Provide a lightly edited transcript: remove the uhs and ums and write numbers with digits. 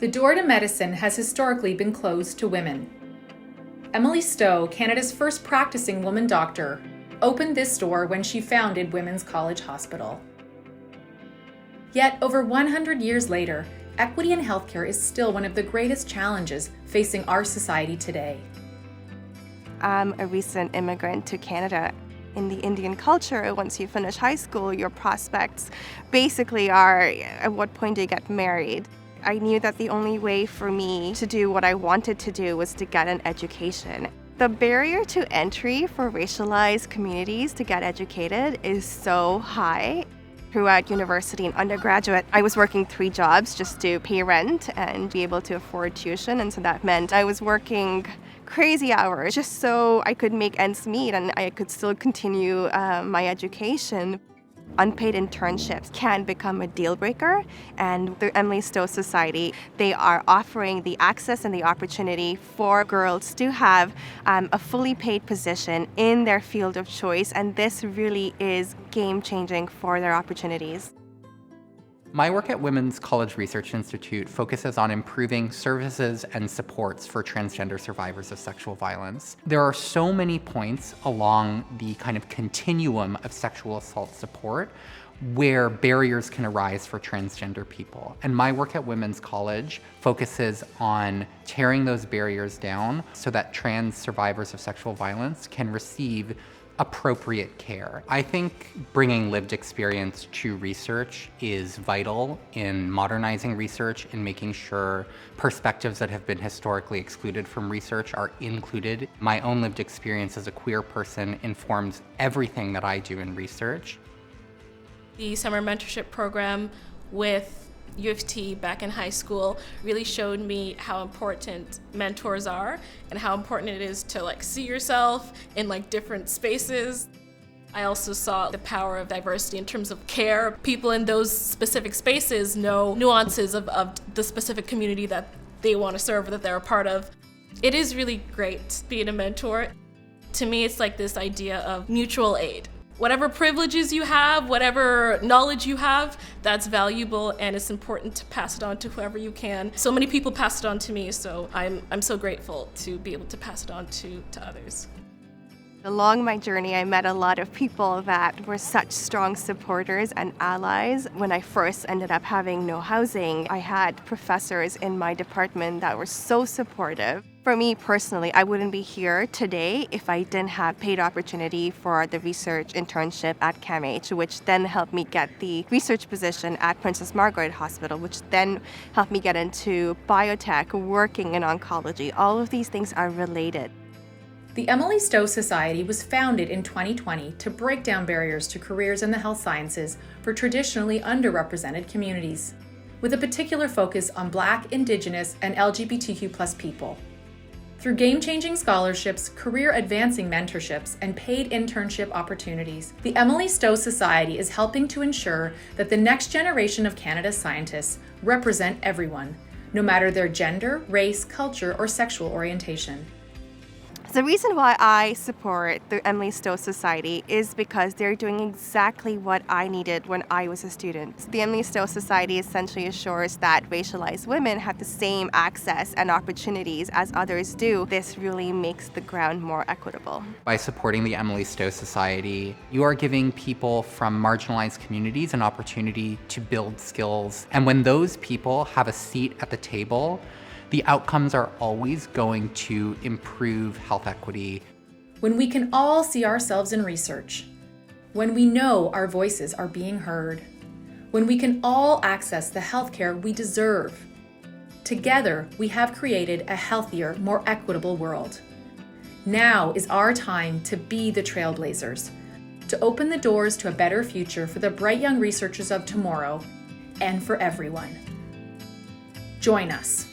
The door to medicine has historically been closed to women. Emily Stowe, Canada's first practicing woman doctor, opened this door when she founded Women's College Hospital. Yet, over 100 years later, equity in healthcare is still one of the greatest challenges facing our society today. I'm a recent immigrant to Canada. In the Indian culture, once you finish high school, your prospects basically are, at what point do you get married? I knew that the only way for me to do what I wanted to do was to get an education. The barrier to entry for racialized communities to get educated is so high. Throughout university and undergraduate, I was working 3 jobs just to pay rent and be able to afford tuition, and so that meant I was working crazy hours just so I could make ends meet and I could still continue my education. Unpaid internships can become a deal breaker, and the Emily Stowe Society, they are offering the access and the opportunity for girls to have a fully paid position in their field of choice, and this really is game-changing for their opportunities. My work at Women's College Research Institute focuses on improving services and supports for transgender survivors of sexual violence. There are so many points along the kind of continuum of sexual assault support where barriers can arise for transgender people. And my work at Women's College focuses on tearing those barriers down so that trans survivors of sexual violence can receive appropriate care. I think bringing lived experience to research is vital in modernizing research and making sure perspectives that have been historically excluded from research are included. My own lived experience as a queer person informs everything that I do in research. The summer mentorship program with U of T back in high school really showed me how important mentors are and how important it is to see yourself in different spaces. I also saw the power of diversity in terms of care. People in those specific spaces know nuances of the specific community that they want to serve or that they're a part of. It is really great being a mentor. To me, it's this idea of mutual aid. Whatever privileges you have, whatever knowledge you have, that's valuable, and it's important to pass it on to whoever you can. So many people pass it on to me, so I'm so grateful to be able to pass it on to others. Along my journey, I met a lot of people that were such strong supporters and allies. When I first ended up having no housing, I had professors in my department that were so supportive. For me personally, I wouldn't be here today if I didn't have paid opportunity for the research internship at CAMH, which then helped me get the research position at Princess Margaret Hospital, which then helped me get into biotech, working in oncology. All of these things are related. The Emily Stowe Society was founded in 2020 to break down barriers to careers in the health sciences for traditionally underrepresented communities, with a particular focus on Black, Indigenous, and LGBTQ+ people. Through game-changing scholarships, career-advancing mentorships, and paid internship opportunities, the Emily Stowe Society is helping to ensure that the next generation of Canada's scientists represent everyone, no matter their gender, race, culture, or sexual orientation. The reason why I support the Emily Stowe Society is because they're doing exactly what I needed when I was a student. The Emily Stowe Society essentially assures that racialized women have the same access and opportunities as others do. This really makes the ground more equitable. By supporting the Emily Stowe Society, you are giving people from marginalized communities an opportunity to build skills. And when those people have a seat at the table, the outcomes are always going to improve health equity. When we can all see ourselves in research, when we know our voices are being heard, when we can all access the healthcare we deserve, together we have created a healthier, more equitable world. Now is our time to be the trailblazers, to open the doors to a better future for the bright young researchers of tomorrow and for everyone. Join us.